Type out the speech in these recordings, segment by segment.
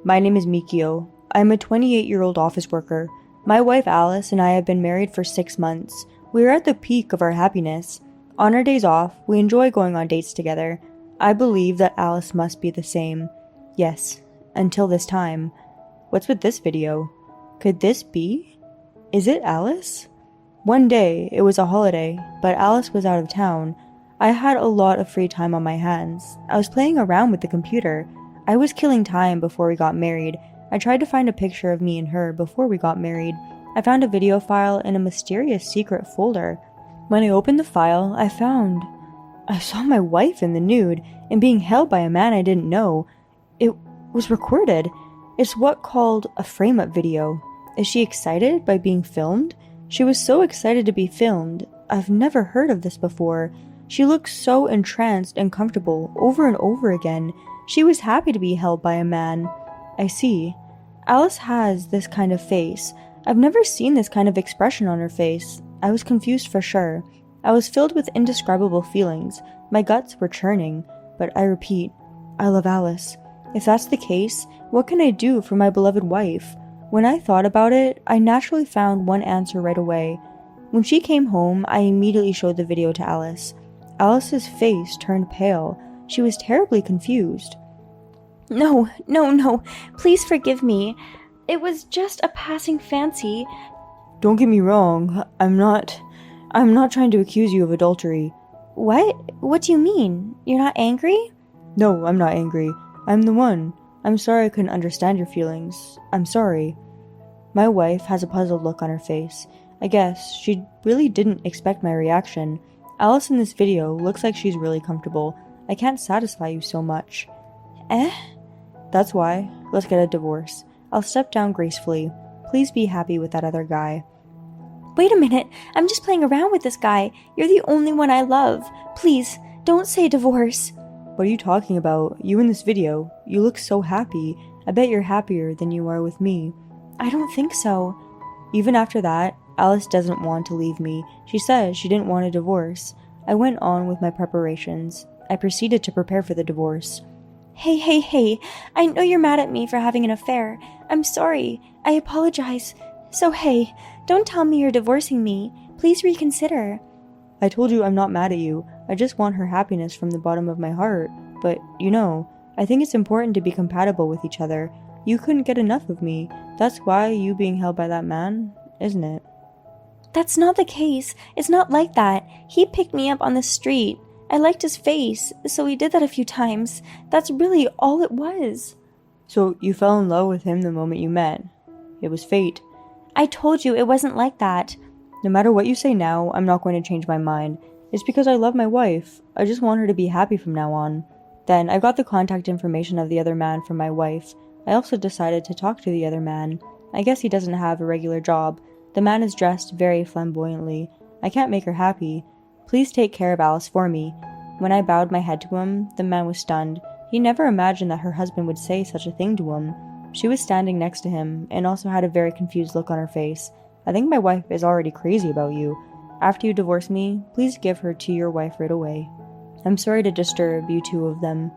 My name is Mikio. I'm a 28-year-old office worker. My wife Alice and I have been married for 6 months. We are at the peak of our happiness. On our days off, we enjoy going on dates together. I believe that Alice must be the same. Yes, until this time. What's with this video? Could this be? Is it Alice? One day, it was a holiday, but Alice was out of town. I had a lot of free time on my hands. I was playing around with the computer. I was killing time before we got married. I tried to find a picture of me and her before we got married. I found a video file in a mysterious secret folder. When I opened the file, I saw my wife in the nude and being held by a man I didn't know. It was recorded. It's what called a frame-up video. Is she excited by being filmed? She was so excited to be filmed. I've never heard of this before. She looked so entranced and comfortable over and over again. She was happy to be held by a man. I see. Alice has this kind of face. I've never seen this kind of expression on her face. I was confused for sure. I was filled with indescribable feelings. My guts were churning. But I repeat, I love Alice. If that's the case, what can I do for my beloved wife? When I thought about it, I naturally found one answer right away. When she came home, I immediately showed the video to Alice. Alice's face turned pale. She was terribly confused. No, please forgive me. It was just a passing fancy. Don't get me wrong, I'm not trying to accuse you of adultery. What? What do you mean? You're not angry? No, I'm not angry. I'm the one. I'm sorry I couldn't understand your feelings. I'm sorry. My wife has a puzzled look on her face. I guess she really didn't expect my reaction. Alice in this video looks like she's really comfortable. I can't satisfy you so much. That's why. Let's get a divorce. I'll step down gracefully. Please be happy with that other guy. Wait a minute. I'm just playing around with this guy. You're the only one I love. Please, don't say divorce. What are you talking about? You in this video. You look so happy. I bet you're happier than you are with me. I don't think so. Even after that, Alice doesn't want to leave me. She says she didn't want a divorce. I went on with my preparations. I proceeded to prepare for the divorce. Hey. I know you're mad at me for having an affair. I'm sorry. I apologize. So hey, don't tell me you're divorcing me. Please reconsider. I told you I'm not mad at you. I just want her happiness from the bottom of my heart. But, I think it's important to be compatible with each other. You couldn't get enough of me. That's why you being held by that man, isn't it? That's not the case. It's not like that. He picked me up on the street. I liked his face, so he did that a few times. That's really all it was. So you fell in love with him the moment you met. It was fate. I told you it wasn't like that. No matter what you say now, I'm not going to change my mind. It's because I love my wife. I just want her to be happy from now on. Then I got the contact information of the other man from my wife. I also decided to talk to the other man. I guess he doesn't have a regular job. The man is dressed very flamboyantly. I can't make her happy. Please take care of Alice for me. When I bowed my head to him, the man was stunned. He never imagined that her husband would say such a thing to him. She was standing next to him and also had a very confused look on her face. I think my wife is already crazy about you. After you divorce me, please give her to your wife right away. I'm sorry to disturb you two of them.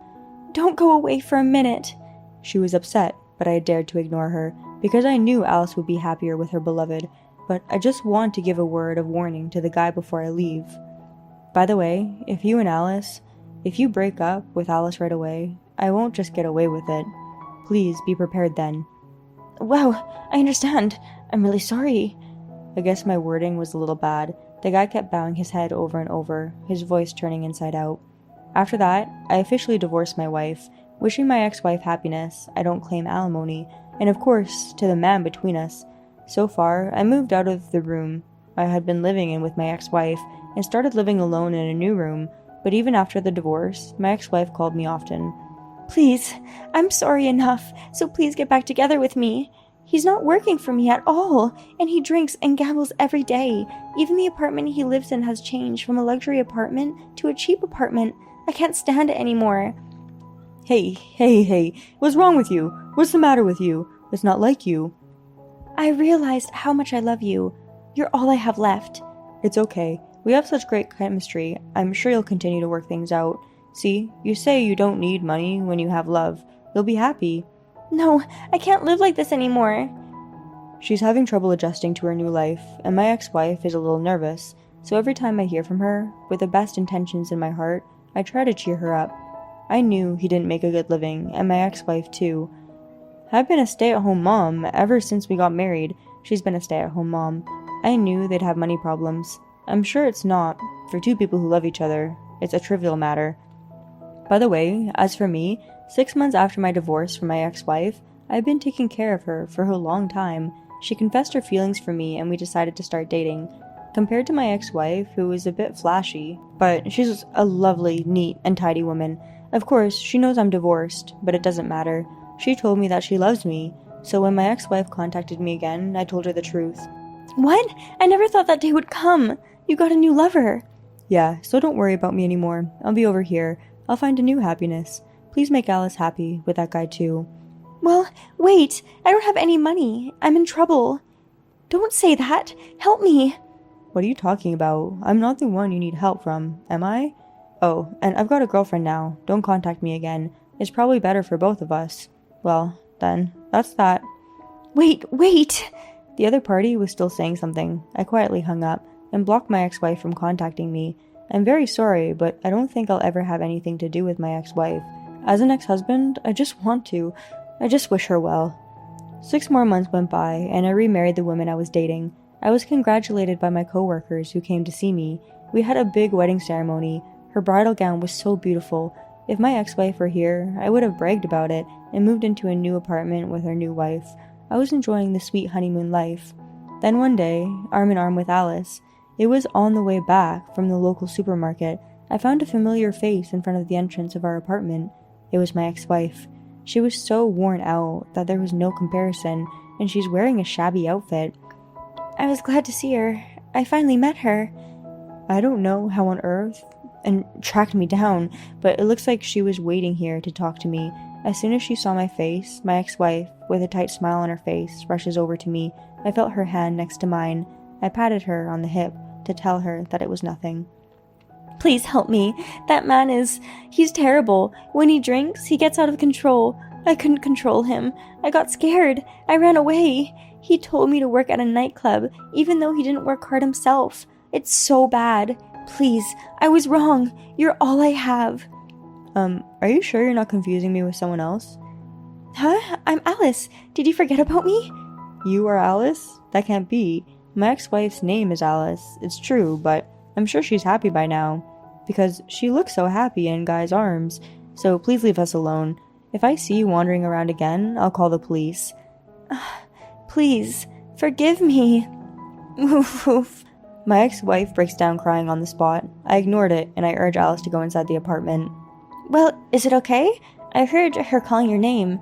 Don't go away for a minute. She was upset, but I dared to ignore her, because I knew Alice would be happier with her beloved, but I just want to give a word of warning to the guy before I leave. By the way, if you break up with Alice right away, I won't just get away with it. Please be prepared then. Wow, I understand. I'm really sorry. I guess my wording was a little bad. The guy kept bowing his head over and over, his voice turning inside out. After that, I officially divorced my wife. Wishing my ex-wife happiness, I don't claim alimony, and of course, to the man between us. So far, I moved out of the room I had been living in with my ex-wife, and started living alone in a new room, but even after the divorce, my ex-wife called me often. Please, I'm sorry enough, so please get back together with me. He's not working for me at all, and he drinks and gambles every day. Even the apartment he lives in has changed from a luxury apartment to a cheap apartment. I can't stand it anymore. Hey, what's wrong with you? What's the matter with you? It's not like you. I realized how much I love you. You're all I have left. It's okay. We have such great chemistry. I'm sure you'll continue to work things out. See, you say you don't need money when you have love. You'll be happy. No, I can't live like this anymore. She's having trouble adjusting to her new life, and my ex-wife is a little nervous, so every time I hear from her, with the best intentions in my heart, I try to cheer her up. I knew he didn't make a good living, and my ex-wife too. I've been a stay-at-home mom ever since we got married. She's been a stay-at-home mom. I knew they'd have money problems. I'm sure it's not. For two people who love each other, it's a trivial matter. By the way, as for me, 6 months after my divorce from my ex-wife, I've been taking care of her for a long time. She confessed her feelings for me and we decided to start dating. Compared to my ex-wife, who was a bit flashy, but she's a lovely, neat, and tidy woman. Of course, she knows I'm divorced, but it doesn't matter. She told me that she loves me, so when my ex-wife contacted me again, I told her the truth. What? I never thought that day would come. You got a new lover. Yeah, so don't worry about me anymore. I'll be over here. I'll find a new happiness. Please make Alice happy with that guy too. Well, wait. I don't have any money. I'm in trouble. Don't say that. Help me. What are you talking about? I'm not the one you need help from, am I? Oh, and I've got a girlfriend now. Don't contact me again. It's probably better for both of us. Well, then, that's that. Wait. The other party was still saying something. I quietly hung up and blocked my ex-wife from contacting me. I'm very sorry, but I don't think I'll ever have anything to do with my ex-wife. As an ex-husband, I just want to. I just wish her well. 6 more months went by, and I remarried the woman I was dating. I was congratulated by my coworkers who came to see me. We had a big wedding ceremony. Her bridal gown was so beautiful. If my ex-wife were here, I would have bragged about it and moved into a new apartment with her new wife. I was enjoying the sweet honeymoon life. Then one day, arm in arm with Alice, it was on the way back from the local supermarket, I found a familiar face in front of the entrance of our apartment. It was my ex-wife. She was so worn out that there was no comparison, and she's wearing a shabby outfit. I was glad to see her. I finally met her. I don't know how on earth and tracked me down, but it looks like she was waiting here to talk to me. As soon as she saw my face, my ex-wife, with a tight smile on her face, rushes over to me. I felt her hand next to mine. I patted her on the hip to tell her that it was nothing. Please help me. That man he's terrible. When he drinks, he gets out of control. I couldn't control him. I got scared. I ran away. He told me to work at a nightclub, even though he didn't work hard himself. It's so bad. Please, I was wrong. You're all I have. Are you sure you're not confusing me with someone else? Huh? I'm Alice. Did you forget about me? You are Alice? That can't be. My ex-wife's name is Alice. It's true, but I'm sure she's happy by now. Because she looks so happy in Guy's arms. So please leave us alone. If I see you wandering around again, I'll call the police. Please, forgive me. Oof. My ex-wife breaks down crying on the spot. I ignored it, and I urge Alice to go inside the apartment. Well, is it okay? I heard her calling your name.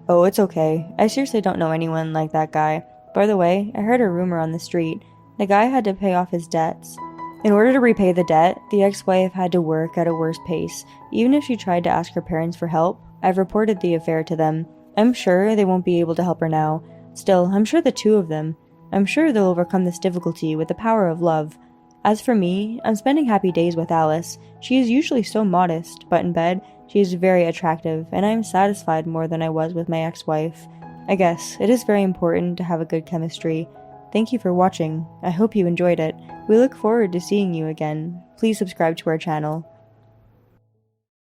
Oh, it's okay. I seriously don't know anyone like that guy. By the way, I heard a rumor on the street. The guy had to pay off his debts. In order to repay the debt, the ex-wife had to work at a worse pace. Even if she tried to ask her parents for help, I've reported the affair to them. I'm sure they won't be able to help her now. Still, I'm sure the two of them. I'm sure they'll overcome this difficulty with the power of love. As for me, I'm spending happy days with Alice. She is usually so modest, but in bed, she is very attractive, and I am satisfied more than I was with my ex-wife. I guess it is very important to have a good chemistry. Thank you for watching. I hope you enjoyed it. We look forward to seeing you again. Please subscribe to our channel.